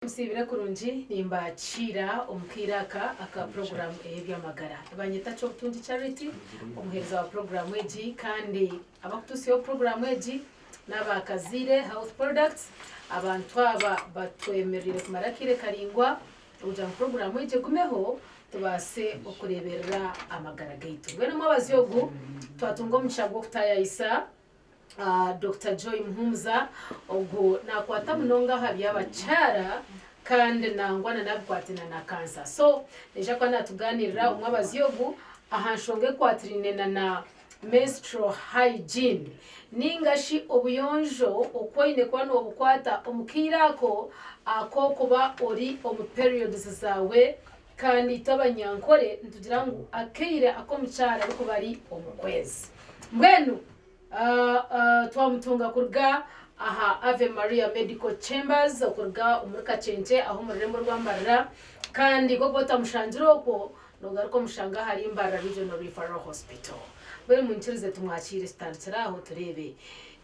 Musibira kurungi nimbakira omukiraka aka program ebyamagara banyita cyo tundi charity omuhereza wa program egi kandi abakutusiyo program egi n'abakazire health products abantu aba batwemerere kumarakire karingwa uja mu program egi gumeho tubase okureberera amagara gaitu bwene mwabazi ogu twatunga omuchago kutayayisa Dr. Joy Muhumuza ogu nakwata munonga habyabachara kandi nangwana nabikwatina na cancer so neja kwa natuganirira umwabazi ogu ahanshonge kwatirine na menstrual hygiene ningashi obuyonjo okwoine kwano obukwata omukirako ako kuba ori omu periods zawe kandi tabanyankore ntugira ngo akeire akomuchara ariko bari omukwezi mbwenu twamutunga kurga aha Ave Maria Medical Chambers kurga umurika chenje aho murembo rwambarira kandi gogota mushanjiro ko nogaruko mushanga hari imbara Regional Referral Hospital bari munchirize tumwakire standsira aho turebe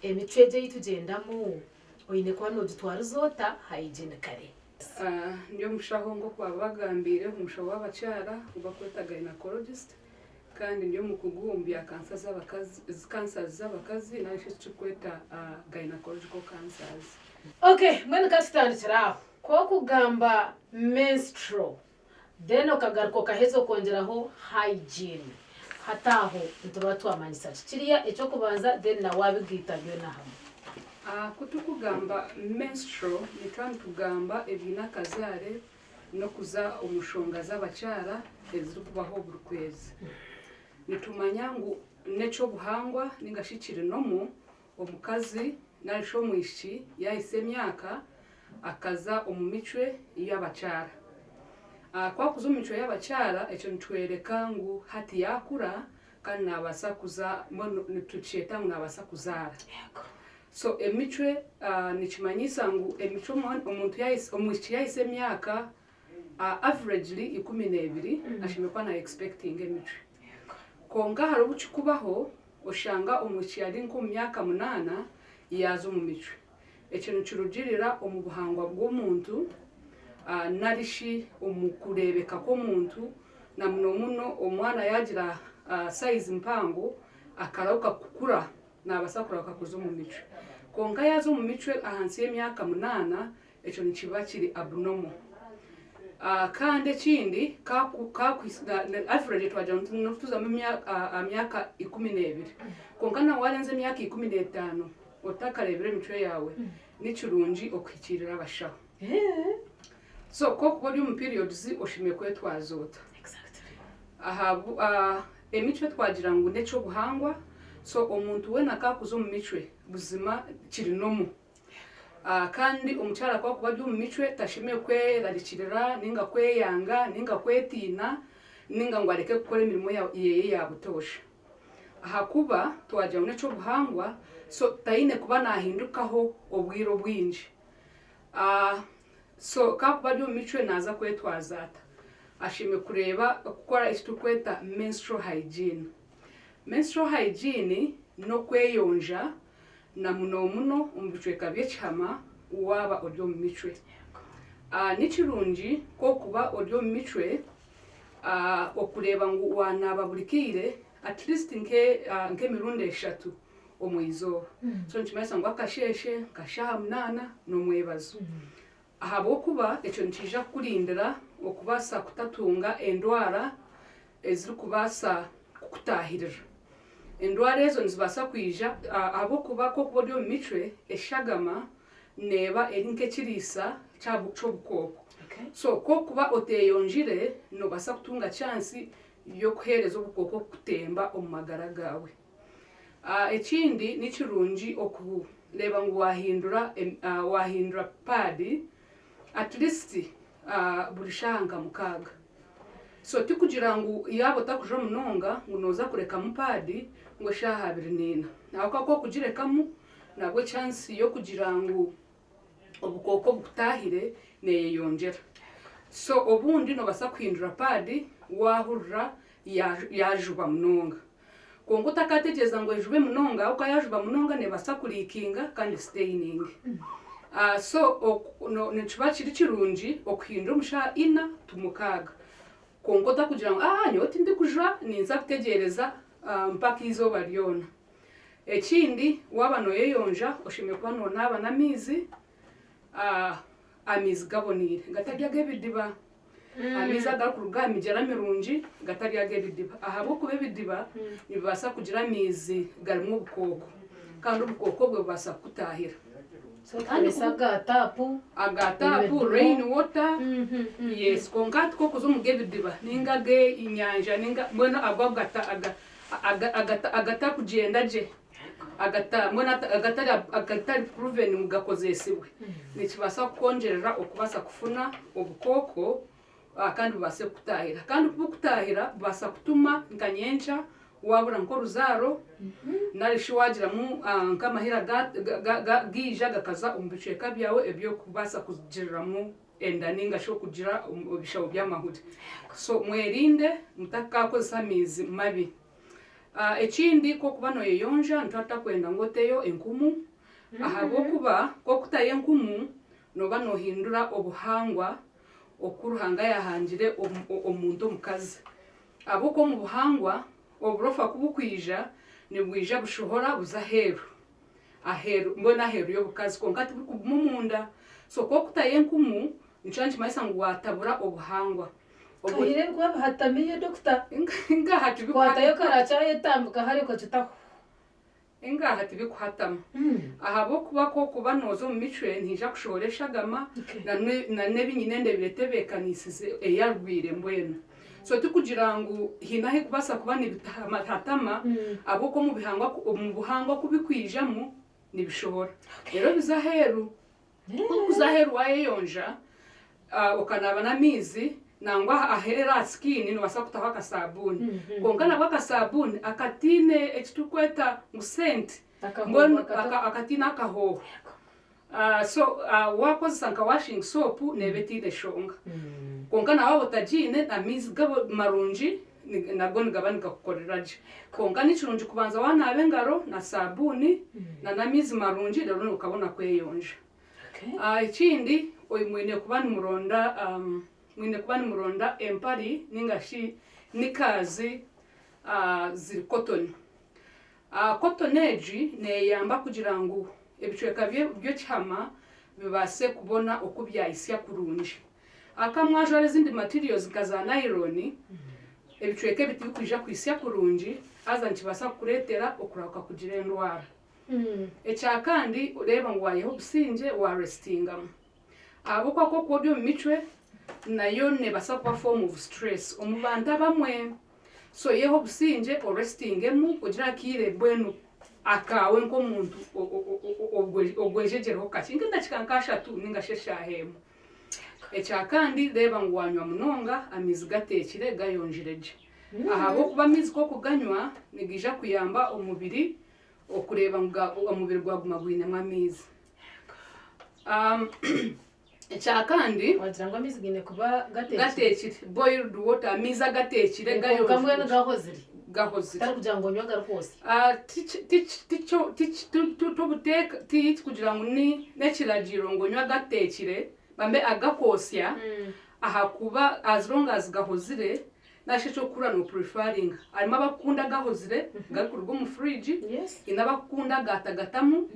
emicweje yitugendamu oine kwano dutwara zota hygiene kare nyo mushaho ngo kwabagambire umushaho w'abacyara ubakweta gynecologist kandi nyo mukugumbya cancer z'abakazi n'isho kweta gynecological cancers. Okay, mwene katitandikira ko kugamba menstrual then okagaruko kahezo kongeraho hygiene hataho ntuba twamanyisa kiriya echo kubanza then na wabigita byo na hamwe kutukugamba menstrual ni tugamba ebina kazare no kuza umushonga z'abacyara eziri kubaho buri kwezi nitumanya ngo neco buhangwa ningashikire nomu omukazi narisho mwishi yahise myaka akaza omumicwe y'abacyara kwa kuza omumico y'abacyara eco nitwereka ngo hati yakura kandi nabasa kuza nitucheta ngo nabasa kuzara so emicwe nikimanyisa ngo emico omuntu yahise omwishi yahise myaka averagely 12 ashimekwa na expecting emicwe konga hari ubucikubaho ushanga umuci yari nko mu myaka 8 yazo mu micwe ekintu kirugirira omubuhangwa bw'omuntu narishi omukurebeka ko muntu na muno omwana yagira size mpango akarauka kukura nabasakura kakuzo mu micwe konga yazo mu micwe ahansi y'emyaka 8 ekintu kiba kiri abnormal kandi kindi average twajya tuza mu myaka 12 konkana warenze myaka 15 otakarebere mitwe yawe n'ikirungi okwikirira abashaho so ko buri mu periods oshime kwetwazota aha emitwe twagira ngo neco buhangwa so omuntu we nakakuzo mu mitwe buzima kiri nomu kandi umucyara kwa kuba mu micwe tashime kwe rarikirira ninga kweyanga ninga kwetina ninga ngo areke gukora imirimo yeye yabutosha aha kuba twaje mu neco buhangwa so taine kuba nahindukaho obwiro bwinji so ka kuba mu micwe naza kwetwazata ashime kureba gukora ikitu kweta menstrual hygiene no kweyonja na muno umubicweka by'ekihama waba odyo mu micwe nikirungi ko kuba odyo mu micwe okureba ngo wanaba burikire at least nke mirundi 3 omwizo so nchimasa ngo akasheshe kashaha 8 no mwebazo ahabo kuba eco ntija kurindira okubasa kutatunga endwara eziri kubasa kutahirira endwara ezo nzibasa kwija abo kuba ko kubodyo mitwe eshagama neba erinke kirisa cyo bukoko so ko kuba oteyonjire no basa kutunga chance yo kuhereza ubukoko kutemba omumagara gawe ekindi nikirungi okureba ngo wahindura pad at least burishanga mukaga so tikugira ngo yabo takujo munonga ngo noza kureka mupadi ngo shaha 2 nako ko kugirekamu nabwo chance yo kugira ngo obukoko butahire neyongera so obundi no basa kwindura padi wahurra yajuba munonga kongo takategeza ngo ejube munonga uko yajuba munonga ne basa kurikinga kandi staining so nikiba kiri kirungi okuhindura omushaha 4 tumukaga konkota kugira ngo nyowe tindi kuja ninza kutegereza mpaka izooba ryona. Ekindi waba noyeyonja oshemeye kuba nonaaba n'amaizi amaizi gaboniire gatari ag'ebidiba amaizi agakuruga aha migyera mirungi gatari ag'ebidiba ahabw'okuba ebidiba nibibaasa kugira amaizi garimu obukooko kandi obukooko bwe bubaasa kukutahira. Agatapu rain water yes konka tukokuza omu g'ebidiba ninga g'enyanja ninga mbwenu agwa agatakugenda gye agatari proven mu gakozesibwe nikibaasa kukongerera okubaasa kufuna obukooko kandi bubaase kutahira kandi kubukutahira bubaasa kutuma nka nyenca wabura nk'oruzaaro narishi wagiramu nk'amahira giija gakaza omu bicweka byawe ebyokubaasa kugiriramu enda ninga shi okugira ebishaho by'amahuri. So mwerinde mutakakozesa amaizi mabi. Ekindi kokuba noyeyonja nitwatakwenda ngu oteyo enkumu ahabw'okuba kokutayo enkumu noba nohindura obuhangwa okuruhanga yahangire omuntu omukazi ahabw'okuba omu buhangwa oburofa kubukwija nibwija bushohora buza aheru mbwenu aheru y'obukazi konka tibukuguma omunda. So kokutayo enkumu nikyo nikimanyisa ngu watabura obuhangwa Kahire kwa hatamiye dokta ngaha kwatayo karacha yetambuka hari ko kitaho ngaha tibikuhatama ahabw'okuba kokuba noza omu micwe ntija kushohora eshagama na n'ebinyinende biretebekanisize eyarwire mbwenu. So tikugira ngu hinaho kubaasa kuba nibitahatama ahabw'okuba mu buhangwa kubikwijamu nibishohora rero biza aheru kuza aheru wayeyonja okanaaba n'amaizi nangwa ahera skin nibaasa kutaho akasabuni konka nabwo akasabuni akatine ekitukweta ngu scent mbwenu akatine akahoho. So wakozesa nka washing soap neba etiine shonga konka nawe otagine amaizi gabo marungi nabwo nigaba nigakukorera gye konka nikirungi kubanza wanaaba engaro na sabuni na n'amaizi marungi rero ukabona kweyonja. Ekindi mwine kuba nimuronda empari ningashi nikazi ziri cotton. Cotton egi neyamba kugira ngu ebicweka by'ekihama bibaase kubona oku byayisya kurungi. Akamwajwara ezindi materials nka za nylon ebicweka ebitibikuija kwisya kurungi haza nikibaasa kukureetera okurahuka kugira endwara. Ekyakandi oreeba ngu wayeho obusinge warestingamu ahabw'okuba kokuba ori omu micwe nayo nebaasa kuba form of stress omu bantu abamwe. So yeho obusinge orestingemu ogira akiire bwenu akawe nk'omuntu ogwejejereho kakye nk'endakika nka 3 ningashi eshaaha emu. Ekyakandi reeba ngu wanywa munonga amaizi gateekire gayonjire gye ahabw'okuba amaizi g'okuganywa nigiija kuyamba omubiri okureeba ngu omubiri gwaguma gwinemu amaizi. Ekyakandi wagira ngo amaizi gine kuba gateekire boiled water amaizi agateekire gahozire gahozire kugira ngo nywa garukose tubuteeka kugira ngu n'ekiragiro ngo nywa gateekire bambe agakosya ahakuba as long as gahozire nashe kyokura no preferring harimo abakunda gahozire gakuruga mu fridge inabakunda gatagatamu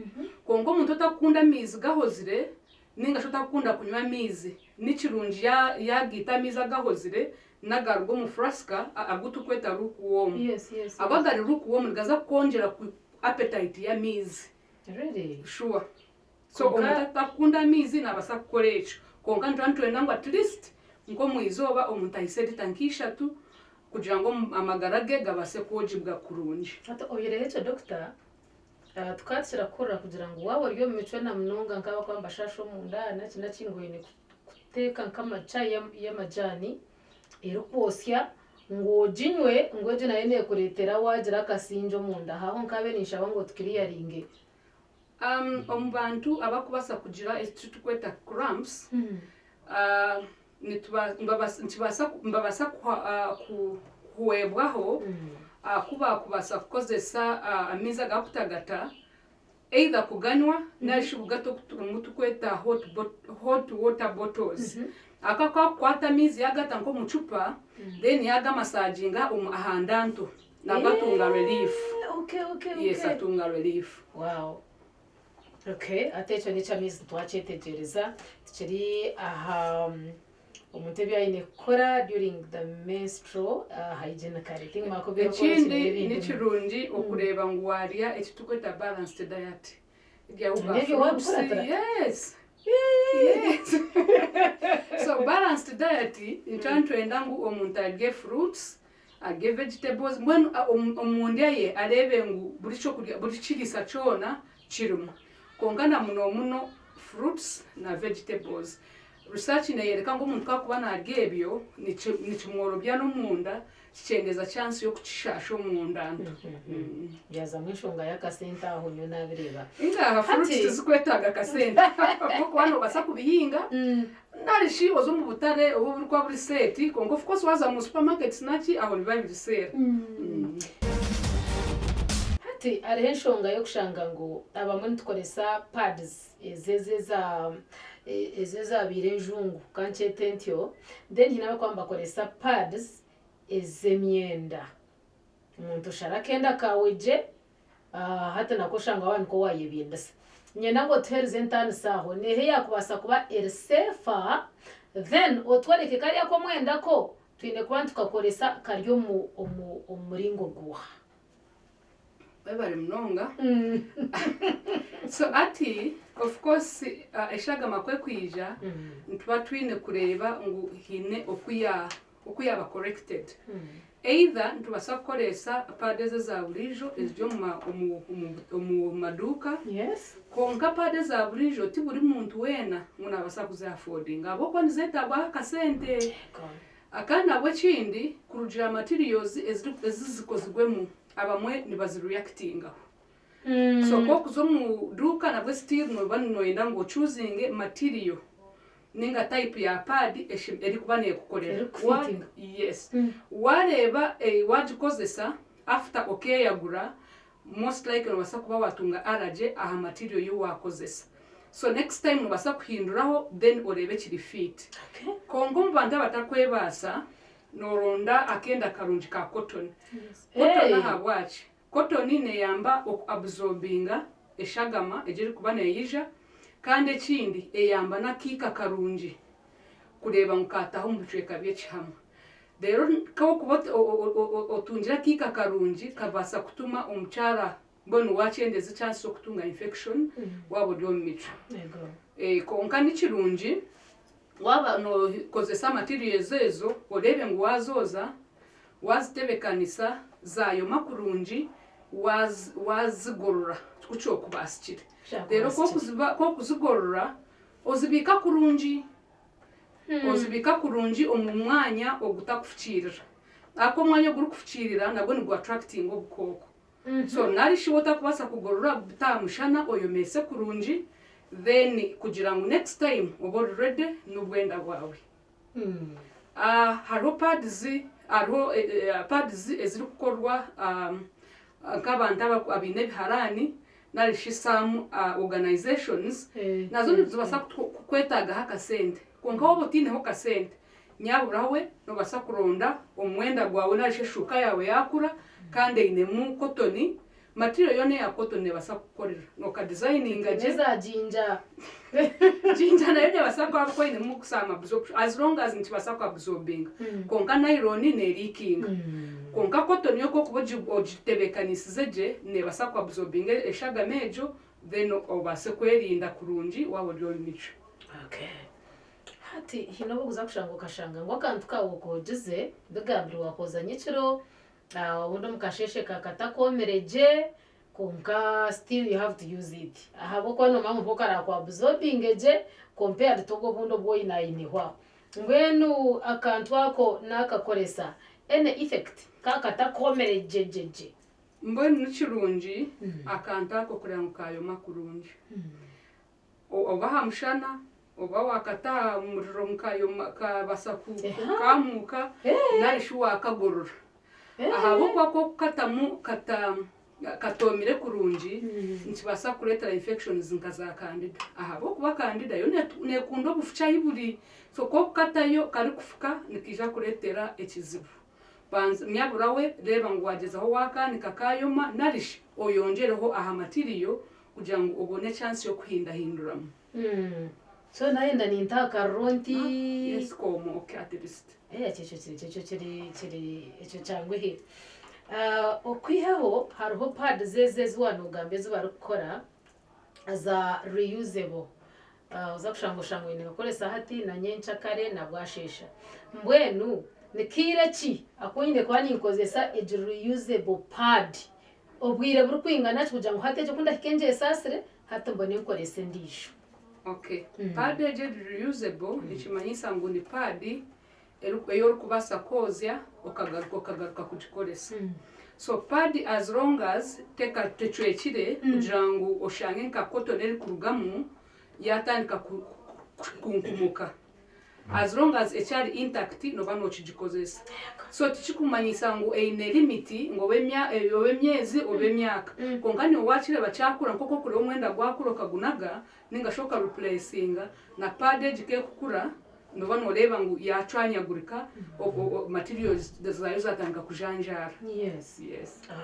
kongo umuntu utakunda amaizi gahozire ninga shotakunda kunywa amaizi nikirungi yagita amaizi agahozire nagaruga mu flaska agutukweta lukewarm abagari lukewarm gaza kongera ku appetite ya amaizi sure. So omuntu atakunda amaizi nabasa kukora ekyo konka ntwenda ngu at least nko mwizoba omuntu ayiseri tanki 3 kugira ngo amagara ge gabase kwogibwa kurungi. Oyireho ekyo dokta tukatira kora kugira ngo waba ori omu micwe na munonga nkaba kwamba shasho munda nakina kingoyine kuteka nk'amachayi y'amajani ero kwosya ngo jinywe ngo je nayo nekuretera wagira akasinjo munda haho nkabe nishaba ngo tukiriyaringe. Omu bantu abakubasa kugira ekitukweta cramps mbabasa kuwebwaho kuba kubasa kukozesa amaizi agakutagata either kuganywa narishi bugato mutukweta hot water bottles akaka kwata amizi yagata nko mucupa then yaga massaging ahandanto nabatunga relief. Okay. Yes, atunga relief. Wow. Okay, atecho ni chamizi twachetegereza kiri aha omuntu byayine kukora during the menstrual hygienical thing makobera ko ekindi ni kirungi okureba ngu warya ekitukweta balanced diet yes. So balanced diet ntwenda ngu omuntu arye fruits arye vegetables mbwenu omuntu ye arebe ngu buri kirisa kyona kirimu kongana muno fruits na vegetables. Research inayereka ngo umuntu kakuba narya ebyo nikimworobya no munda kikyendeza chance yo kukishasha munda yaza mwishonga yakasenta aho nyo nabireba inga fruits zikwetaga kasenta kuko wano basa kubihinga narishi ozo mu butare ubu buri kwa buri seti kongo of course waza mu supermarket naki aho biba birisera. Hati arihe nshonga yo kushanga ngo abamwe ntukoresa pads ezeza birenjungu kanchete ntyo then hinawe kwamba koresa pads ezemyenda umuntu sharakenda kaweje hata nakoshanga abantu ko wayebyendasa nyena ngo terze ntani saho nehe yakubasa kuba elsefa then otwareke kariya ko mwenda ko twinde kuba tukakoresa karyo mu umuringo guha bari mnonga. So ati of course eshaga makwe kwija ntwa twine kureba ngu hine okuyaba corrected either ntubasa kukoresa pads za burijo ezyo mu maduka yes konka pads za burijo ti buri muntu wena munabasa kuza affording abo ko nzeta bwa kasente akana bwe kindi kurujira materials ezizikozigwemu abamwe nibazireactinga so ko kuzo mu duka nabwe still no banoyenda ngo choosing material ninga type ya pad eri kubane kukorera yes wareba wajikozesa after okay yagura most likely wasa kuba watunga allergy aha material yo wakozesa so next time wasa kuhinduraho then orebe kiri fit kongo mbanda batakwebasa noronda akenda karunji ka cotton cotton aha wachi cotton ne yamba absorbinga eshagama ejeri kubana yija kandi ekindi eyamba nakika karunji kureba mukataho mubuceka by'ekihama rero ko kubota otungira kika karunji kabasa kutuma omuchara mbonu wachendeze chance yo kutunga infection wabo dio micho konka ni kirunji waba no kozesa materials ezo orebe ngo wazoza wazitebekanisa zayo makurunji wazigorora kucho kubasikire rero ko kuzigorora ozibika kurunji omumwanya ogutakufukirira ako mwanya guru kufukirira nabwo ni attracting obukoko so narishi wota kubasa kugorora butamushana oyomese kurunji then kugira ngo next time obo ready n'ubwenda bwawe haro pads eziri kukorwa nk'abantu abine biharani narishi some organizations nazo nizobasa kwetaga hakasente konka wobotineho kasente nyaburawe no basa kuronda omwenda gwawe narishi shuka yawe yakura kandi inemu cotton material yone ya cotton ne basa kukorera no ka designing ngeza jinja na yone basa kwa inemu kusama absorption as long as nti basa kwa absorbing konka nylon ne leaking konka cotton yoko kuboji ojitebekanisize ne basa kwa absorbing eshaga mejo then obase kwerinda kurunji wabo ryo mico. Okay. Hati hino buguza kushanga ukashanga ngo akantu kawo kogeze bigabiri wakoza nyikiro ubundi mukasheshe kakatakomereje konka still you have to use it ahabo ko no mamu pokara kwa absorbing eje compared to go bundo boy na inihwa ngwenu akantu wako nakakoresa ene effect kakatakomereje jeje mbone n'ikirunji akantu ako kurangukayo makurunji obaha mushana oba wakata umuriro mukayo kabasa kukamuka narishi wakagorora ahabo kwako katomire kurungi nikibasa kureetera infections nka za candida ahabo kuba candida yo nekunda obufuki ahiburi so ko kukatayo kari kufuka nikija kureetera ekizibu nyabura we reba ngu wagezaho wakanika kayoma narishi oyongereho aha matiriyo kugira ngo ubone chance yo kuhindahinduramu so nayenda nintaka ronti yes komo okay at least icyo cyangwa he okwihaho hariho pad zeze z'abantu ugambe zibari gukora za reusable uza kushangushango ine gakoresa hati na nyencha kare na bwashesha mbwenu nikire ki akonyine kwa ninkozesa ejo reusable pad obwire buri kwingana kugira ngo hateje kunda hikenje sasire hata mbone nkorese ndisho okay pad ejo reusable ikimanyisa ngo ni pad eyo kubasa kozya okagaruka kugikoresa so pad as long as teka techwekire kugira ngo oshange nka cotton eri kurugamu yatandika kunkumuka as long as ekyari intact noba nokigikozesa so tikikumanyisa ngo eine limiti ngo wemyezi obemyaka kongani owakire bacyakura nkoko kuri omwenda gwakuro kagunaga ningashoka replacinga na pad ejike kukura noba noreba ngo yacwanyagurika materials zayo zatanga kujanjara yes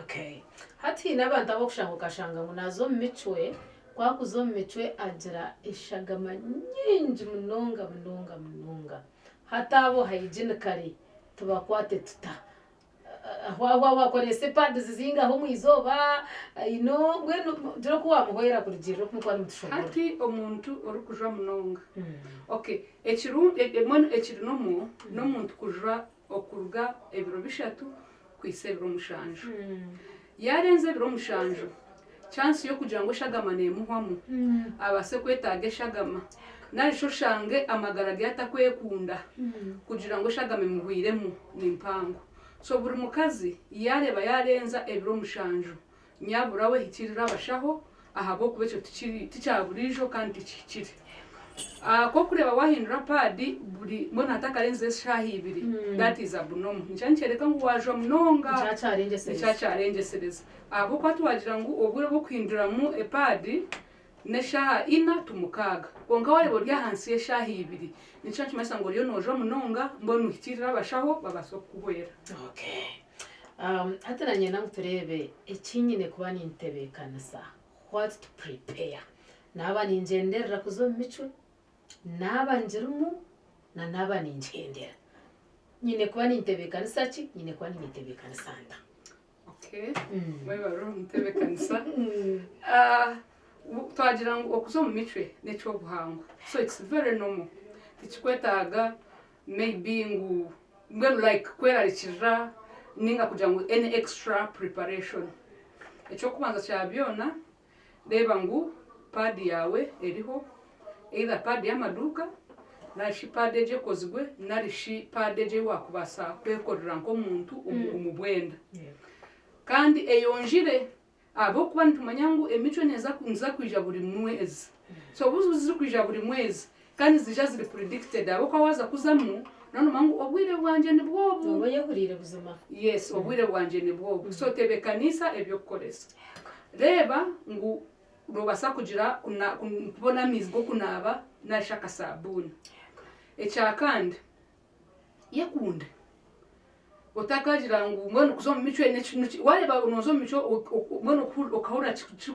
okay hati n'abantu abo kushanguka shanga ngo nazo micwe kwakuzo micwe agira ishagama nyinji munonga hatabo hygienically tubakwate tuta ahwa wakorese pad zizinga ho mwizoba gweno diro kuwa muhoyera kurigiro kumukwa mutushobora hati omuntu orukuja munonga okay ekirinomo n'omuntu kuja okuruga ebiro bishatu kwise ebiro mushanju yarenze ebiro mushanju chance yo kugira ngo shagama nemuhwamu abase kwetaga shagama narisho shange amagara gyatakwekunda kugira ngo shagame muhwiremu nimpango so buri mukazi yareba yarenza ebiro mushanju nyabura we hikirira abashaho ahabo kubecho ticyaburijo kandi tikiri ko kureba wahindura pad buri mbona atakarenze shahi ibiri that is abnormal nicyankereka ngo waje munonga cyacarengesereza abo kwatu wagira ngo obure bwo kwinduramu pad ne shaha ina tumukaga konga wale borya hansi ye shahi ibiri nicyo kimasa ngo ryo noje munonga mbona ukirira abashaho babaso kuhwera okay hatananye nawe turebe ikinyine kuba nintebekana sa what to prepare naba ningendera kuzo mico naba njerumu na naba ningendera nyine kuba nintebekana saki nyine kuba nintebekana santa okay wewe ro nintebekana sa twagira ngo okuzo mu mitwe necho buhango so it's very normal tikikwetaga maybe ngu like kwerarikira ninga kugira ngo any extra preparation echo kubanza cyabyona reba ngu pad yawe eriho either pad y'amaduka nashi pad eje kozigwe narishi pad eje wakubasa kwekorera nko muntu umubwenda kandi eyonjire abo kuba ntumanya ngo emico neza kunza kwija buri mwezi so buzuzi kwija buri mwezi kandi zija ziri predicted abo kwa waza kuzamu none mangu obwire bwanje ni bwobu obo yahurire buzima yes obwire bwanje ni bwobu so tebe kanisa ebyo kukoresa reba ngu robasa kugira kubona mizgo kunaba na shaka sabuni ecyakandi yekunde otakagira ngo mbona kuzo mu mico n'iki wareba unozo mu mico mbona ukahura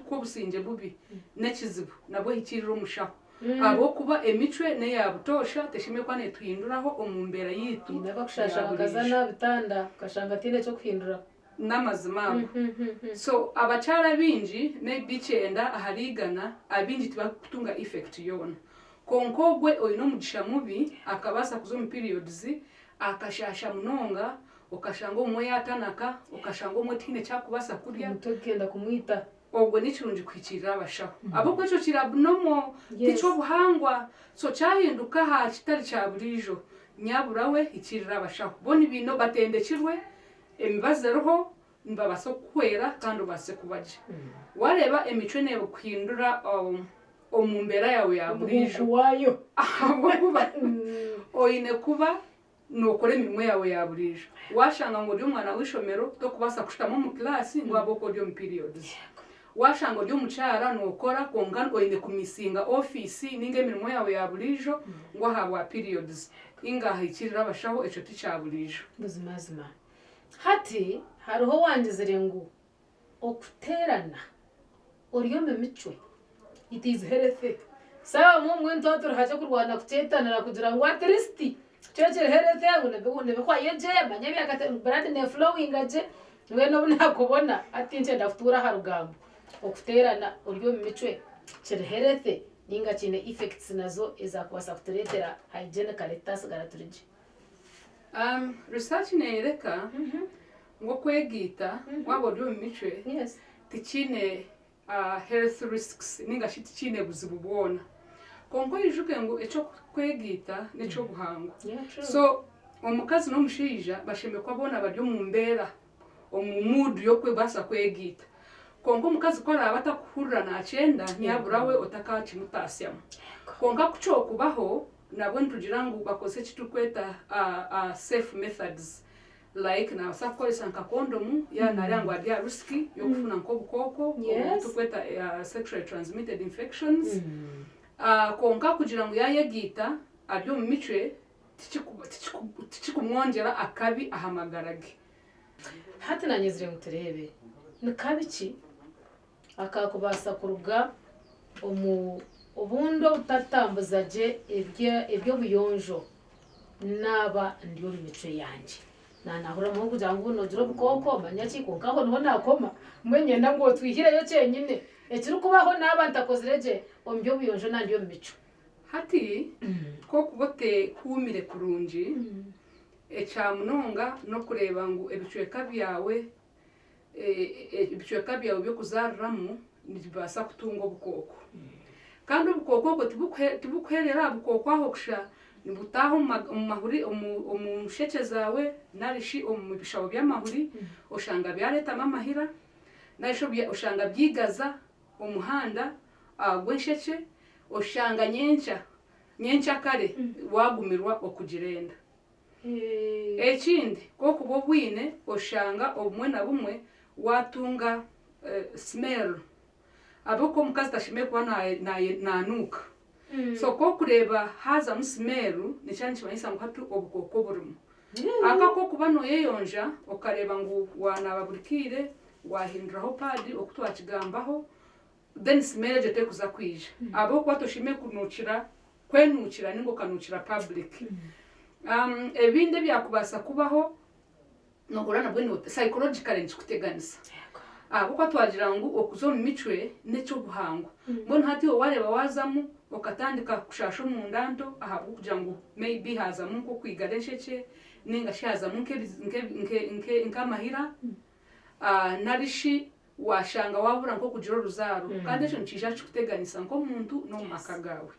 ko businge bubi n'ekizibu nabo hikiriro mushaho abo kuba emicwe ne yabutosha teshime kwane tuhinduraho omumbera yitu naba kushasha bakazana bitanda kashanga tine cyo kuhindura n'amazima so abacara binji maybe cyenda aharigana abinji tibakutunga effect yona konkogwe oyino mugisha mubi akabasa kuzo mu periods akashasha munonga ukashanga umwe yatanaka ukashanga umwe tine cyakubasa kurya mutogenda kumwita obwo nikirungi kwikirira abashaho abo kwecho kirabnomo ticho buhangwa so cyahinduka ha kitari cya burijo nyabura we ikirira abashaho boni bino batendekirwe emibaze roho mbabaso kwera kandi base kubaje wareba emico nebo kwindura omumbera yawe ya burijo wayo abo kuba oyine kuba nokora emirimo yawe ya burijo washanga ngo uri umwana w'ishomero to kubasa kushitamo mu class ngo aboko dio mu periods washanga uri umucara nokora konga oyine kumisinga office ninge emirimo yawe ya burijo ngo habwa periods ingaha ikirira bashaho eco ticya burijo buzimazima hati hariho wandizire ngo okuterana uriyo mu mico it is healthy sawa mumwe ntoto haje kurwana kutetanira kugira ngo at least cyo healthy ngo nebe kwa yeje manyabi akate brand ne flowing aje we no nakubona ati nje ndafutura harugambo okuterana uriyo mu mico kiri healthy ninga kine effects nazo izakwasa kuturetera hygienical tasgaraturije research nereka ngo kwegita wabo uriyo mu mico yes tikine health risks ninga shiti kine buzibubona konko yijuke ngo eco kwegita neco buhango so omukazi n'omushija basheme kwabona baryo mu mbera omumudu yo kwebasa kwegita konko omukazi kora abatakuhurira na chenda nyaburawe otakachi mutasyamo konka kucho kubaho nabo ntugira ngo bakose kitukweta safe methods like na sakolesa nka kondomu ya narangwa dia risky yo kufuna nko bukoko tukweta sexually transmitted infections konka kugira ngo yayegita aryo mu micwe tikikumwongera akabi ahamagarage hati nanyezire nguterebe nikabiki akakubasa kuruga ubundo utatambuzaje ebyo buyonjo naba ndiyo mu mico yanje nanahura mu kugira ngo nodiro bukoko manyaki konkaho niho nakoma mwenye ngo twihireyo cyenyine ekiri kubaho n'abantu akozireje ombyo buyonjo nandiyo mu mico hati ko kubote kumire kurunji ecamunonga no kureba ngo ebicweka byawe byo kuzarramu nibasa kutunga obukoko kandi obukoko bwo tibukherera bukoko aho kusha nibutaho mu mahuri omusheke zawe narishi omu bishawo by'amahuri oshanga byareta amahira naisho oshanga byigaza omuhanda gw'ensheke oshanga nyencha kare wagumirwa okugirenda ekindi ko kubo bwine oshanga obumwe na bumwe watunga smell aboko mukazi tashime kuba nanuka so ko kureba haza mu smell ni cyane kibanyisa ngo hatu obukoko burimo aka ko kuba no yeyonja okareba ngo wanababurikire wahinduraho padi okutwakigambaho then smell je kuza kwija abo ko toshime kwenukira ningo kanukira public ebinde byakubasa kubaho no kurana bwene psychologically kuteganisa kuko twagira ngo okuzo mu micwe neco buhango mbona hati wareba wazamu okatandika kushasha mu ndanto ahabwo kugira ngo maybe hazamu nko kwigara ensheke ninga shazamu nke amahira narishi washanga wabura nko kugira uruzaro kandi ejo ncija kuteganisa nko muntu no maka gawe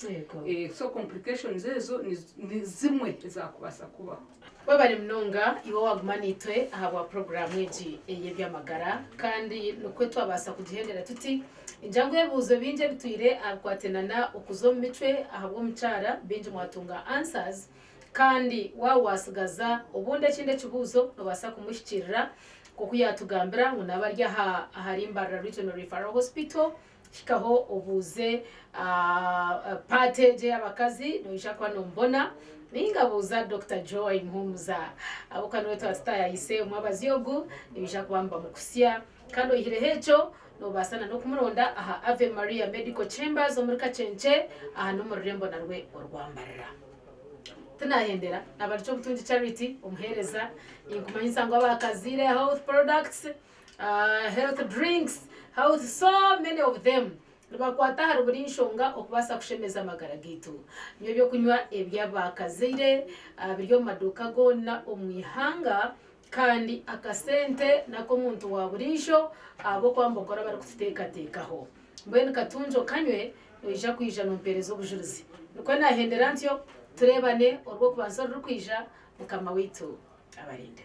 so complications ezo ni zimwe zakubasa kubaho babari mnonga iwo wagumanitwe ahabwa program yeji yebyamagara kandi nukwe twabasa kugihendera tuti injango yebuzo binje bitwire akwatenana okuzo mitwe ahabwo mucara binje mwatunga answers kandi wawasigaza ubunde kinde kibuzo nobasa kumushikirira kuko yatugambira ngo nabarya ahari Mbarara Regional Referral Hospital shikaho obuze package y'abakazi noisha kwa nombona ningabuza Dr. Joy Muhumuza abukano wetu ataya yise mwabaziyogu nibisha kwamba mukusya kandi ohire hecho no basana no kumuronda aha Ave Maria Medical Chambers omurika chenche aha no murembo narwe orwambarira tunahendera nabarcho butunzi charity umuhereza inkumanyisa ngo abakazire health products health drinks health so many of them bakwata hari buri nshonga okubasa kushemeza amagara gitu niyo byo kunywa ebyabakazire biryo maduka gona omwihanga kandi akasente nako muntu wa burisho abo kwambogora bari kutekatekaho mbene katunjo kanywe ija kwija no mperezo bujuruzi nuko nahendera ntyo turebane orwo kubanza rukwija mukama witu abarinde